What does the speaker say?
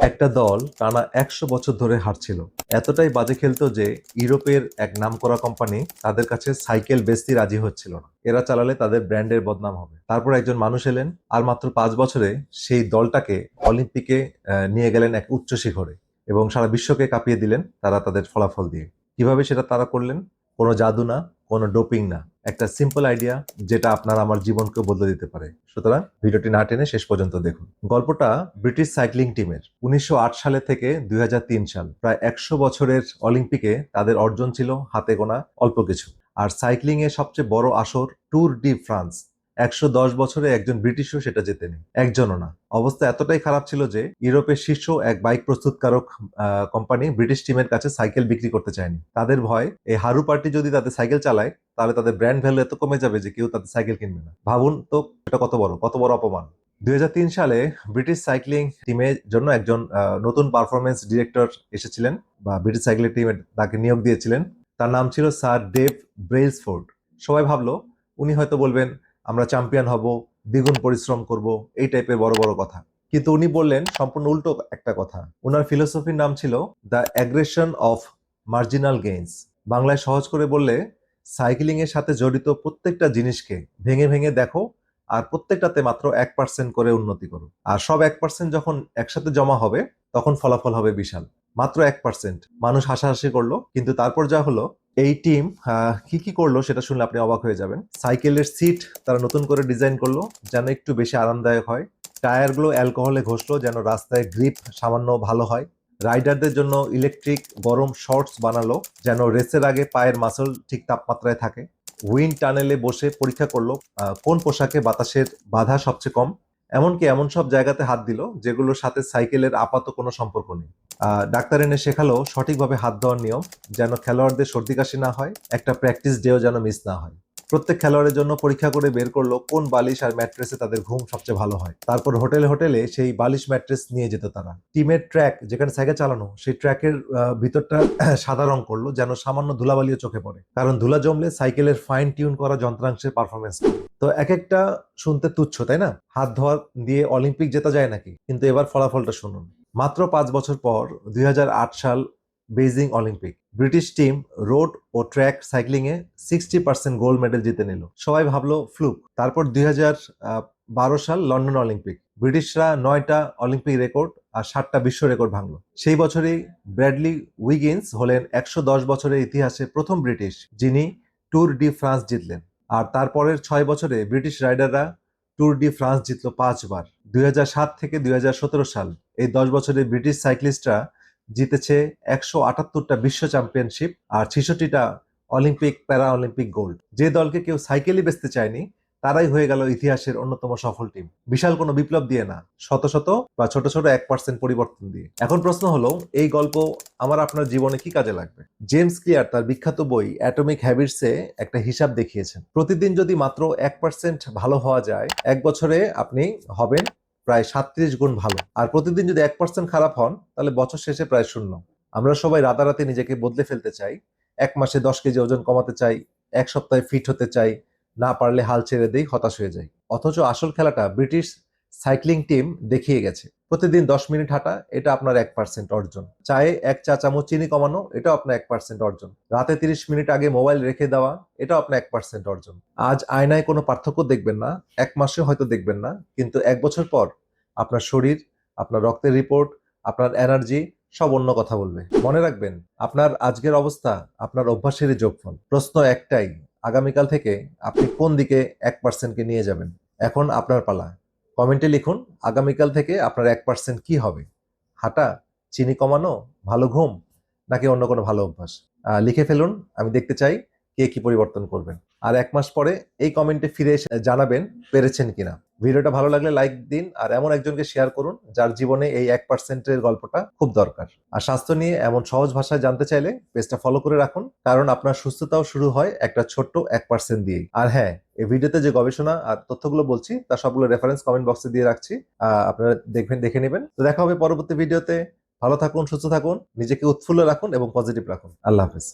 একটা দল টানা ১০০ বছর ধরে হারছিল। এতটাই বাজে খেলতো যে ইউরোপের এক নামকরা কোম্পানি তাদের কাছে সাইকেল বেচতে রাজি হচ্ছিল না। এরা চালালে তাদের ব্র্যান্ডের বদনাম হবে। তারপর একজন মানুষ এলেন, আর মাত্র ৫ বছরে সেই দলটাকে অলিম্পিকে নিয়ে গেলেন এক উচ্চ শিখরে এবং সারা বিশ্বকে কাঁপিয়ে দিলেন তারা তাদের ফলাফল দিয়ে। কিভাবে সেটা তারা করলেন? কোনো জাদু না, কোনো ডোপিং না, একটা সিম্পল আইডিয়া যেটা আপনার আমার জীবনকে বদলে দিতে পারে। সুতরাং ভিডিওটি না টেনে শেষ পর্যন্ত দেখুন। গল্পটা ব্রিটিশ সাইক্লিং টিমের। ১৯০৮ সালে থেকে ২০০৩ সাল, প্রায় ১০০ বছরের অলিম্পিকে তাদের অর্জন ছিল হাতে গোনা অল্প কিছু। আর সাইক্লিং এ সবচেয়ে বড় আসর ট্যুর ডি ফ্রান্স, ১১০ বছরে একজন ব্রিটিশও সেটা জেতেনি, একজনও না। অবস্থা এতটাই খারাপ ছিল যে ইউরোপের শীর্ষ এক বাইক প্রস্তুতকারক কোম্পানি ব্রিটিশ টিমের কাছে সাইকেল বিক্রি করতে চায়নি। তাদের ভয়, এই হারু পার্টি যদি তাদের সাইকেল চালায় তাহলে তাদের ব্র্যান্ড ভ্যালু এত কমে যাবে যে কেউ তাদের সাইকেল কিনবে না। ভাবুন তো এটা কত বড় অপমান। ২০০৩ সালে ব্রিটিশ সাইক্লিং টিমের জন্য একজন নতুন পারফরমেন্স ডিরেক্টর এসেছিলেন, বা ব্রিটিশ সাইক্লিং টিমে তাকে নিয়োগ দিয়েছিলেন। তার নাম ছিল স্যার ডেভ ব্রেইলসফোর্ড। সবাই ভাবলো উনি হয়তো বলবেন আমরা চ্যাম্পিয়ন হব, দ্বিগুণ পরিশ্রম করব, এই টাইপের বড় বড় কথা। কিন্তু উনি বললেন সম্পূর্ণ উল্টো একটা কথা। উনার ফিলোসফির নাম ছিল the aggression of marginal gains. বাংলায় সহজ করে বললে, সাইক্লিং এর সাথে জড়িত প্রত্যেকটা জিনিসকে ভেঙে ভেঙে দেখো, আর প্রত্যেকটাতে মাত্র ১% করে উন্নতি করো। আর সব ১% যখন একসাথে জমা হবে তখন ফলাফল হবে বিশাল। মাত্র ১%। মানুষ হাসাহাসি করলো, কিন্তু তারপর যা হলো, এই টিম কি করলো সেটা শুনলে আপনি অবাক হয়ে যাবেন। সাইকেলের সিট তারা নতুন করে ডিজাইন করলো যেন একটু বেশি আরামদায়ক হয়। টায়ারগুলো অ্যালকোহলে ঘষলো যেন রাস্তায় গ্রিপ সামান্য ভালো হয়। রাইডারদের জন্য ইলেকট্রিক গরম শর্টস বানালো যেন রেসের আগে পায়ের মাসল ঠিক তাপমাত্রায় থাকে। উইন্ড টানেলে বসে পরীক্ষা করলো কোন পোশাকে বাতাসের বাধা সবচেয়ে কম। এমনকি এমন সব জায়গাতে হাত দিল যেগুলোর সাথে সাইকেলের আপাত কোনো সম্পর্ক নেই। ডাক্তার এনে শেখালো সঠিকভাবে হাত ধোয়ার নিয়ম, যেন খেলোয়াড়দের সর্দি কাশি না হয়, একটা প্র্যাকটিস ডেও যেন মিস না হয়। প্রত্যেক খেলোয়াড়ের জন্য পরীক্ষা করে বের করলো কোন বালিশ আর ম্যাট্রেসে তাদের ঘুম সবচেয়ে ভালো হয়। তারপর হোটেলে হোটেলে সেই বালিশ ম্যাট্রেস নিয়ে যেত তারা। টিমের ট্র্যাক যেখানে সাইকেল চালানো, সেই ট্র্যাকের ভিতরটা সাদা রং করলো যেন সামান্য ধুলাবালিও চোখে পড়ে, কারণ ধুলা জমলে সাইকেলের ফাইন টিউন করা যন্ত্রাংশের পারফরমেন্স। তো এক একটা শুনতে তুচ্ছ, তাই না? হাত ধোয়া দিয়ে অলিম্পিক জেতা যায় নাকি? কিন্তু এবার ফলাফলটা শুনুন। মাত্র ৫ বছর পর ২০০৮ সাল Beijing Olympic, British team road ও ট্র্যাক সাইক্লিং এ 60% গোল্ড মেডেল জিতে নিল। সবাই ভাবলো ফ্লুক। তারপর ২০১২ সাল লন্ডন অলিম্পিক, ব্রিটিশরা ৯টা অলিম্পিক রেকর্ড আর ৭টা বিশ্ব রেকর্ড ভাঙলো। সেই বছরই ব্র্যাডলি উইগিন্স হলেন ১১০ বছরের ইতিহাসে প্রথম ব্রিটিশ যিনি ট্যুর ডি ফ্রান্স জিতলেন। আর তারপরের ৬ বছরে ব্রিটিশ রাইডাররা ট্যুর ডি ফ্রান্স জিতল ৫ বার। ২০০৭ থেকে ২০১৭ সাল, এই ১০ বছরে ব্রিটিশ সাইক্লিস্টরা জিতেছে ১৭৮টা বিশ্ব চ্যাম্পিয়নশিপ আর ৬৬টা অলিম্পিক, প্যারা অলিম্পিক গোল্ড। যে দলকে কেউ সাইকেলই বেচতে চায়নি তারাই হয়ে গেল ইতিহাসের অন্যতম সফল টিম। বিশাল কোনো বিপ্লব দিয়ে না, শত শত বা ছোট ছোট ১% পরিবর্তন দিয়ে। এখন প্রশ্ন হলো, এই গল্প আমার আপনার জীবনে কি কাজে লাগবে? জেমস ক্লিয়ার তার বিখ্যাত বই অ্যাটমিক হ্যাবিটসে একটা হিসাব দেখিয়েছেন। প্রতিদিন যদি মাত্র ১% ভালো হওয়া যায়, ১ বছরে আপনি হবেন প্রায় ৩৭ গুণ ভালো। আর প্রতিদিন যদি ১% খারাপ হন তাহলে বছর শেষে প্রায় শূন্য। আমরা সবাই রাতারাতি নিজেকে বদলে ফেলতে চাই। ১ মাসে ১০ কেজি ওজন কমাতে চাই, ১ সপ্তাহে ফিট হতে চাই, না পারলে হাল ছেড়ে দেই, হতাশ হয়ে যাই। অথচ আসল খেলাটা ব্রিটিশ সাইক্লিং টিম দেখিয়ে গেছে। প্রতিদিন ১০ মিনিট হাঁটা, এটা আপনার ১% অর্জন। চায়ে ১ চা চামচ চিনি কমানো, এটাও আপনার ১% অর্জন। রাতে ৩০ মিনিট আগে মোবাইল রেখে দেওয়া, এটাও আপনার ১% অর্জন। আজ আয়নায় কোনো পার্থক্য দেখবেন না, ১ মাসে হয়তো দেখবেন না, কিন্তু ১ বছর পর আপনার শরীর, আপনার রক্তের রিপোর্ট, আপনার এনার্জি সব অন্য কথা বলবে। মনে রাখবেন, আপনার আজকের অবস্থা আপনার অভ্যাসেরই যোগফল। প্রশ্ন একটাই, আগামীকাল থেকে আপনি কোন দিকে ১%কে নিয়ে যাবেন? এখন আপনার পালা। কমেন্টে লিখুন আগামীকাল থেকে আপনার ১% কি হবে? হাঁটা, চিনি কমানো, ভালো ঘুম, নাকি অন্য কোনো ভালো অভ্যাস? লিখে ফেলুন, আমি দেখতে চাই কে কি পরিবর্তন করবেন। আর ১ মাস পরে এই কমেন্টে ফিরে এসে জানাবেন পেরেছেন কিনা। ভিডিওটা ভালো লাগলে লাইক দিন, আর এমন একজনকে শেয়ার করুন যার জীবনে এই ১%-এর গল্পটা খুব দরকার। আর স্বাস্থ্য নিয়ে এমন সহজ ভাষায় জানতে চাইলে পেজটা ফলো করে রাখুন, কারণ আপনার সুস্থতাও শুরু হয় একটা ছোট্ট ১% দিয়েই। আর হ্যাঁ, এই ভিডিওতে যে গবেষণা আর তথ্যগুলো বলছি তার সবগুলো রেফারেন্স কমেন্ট বক্সে দিয়ে রাখছি, আপনারা দেখবেন, দেখে নেবেন। তো দেখা হবে পরবর্তী ভিডিওতে। ভালো থাকুন, সুস্থ থাকুন, নিজেকে উৎফুল্ল রাখুন এবং পজিটিভ রাখুন। আল্লাহ হাফেজ।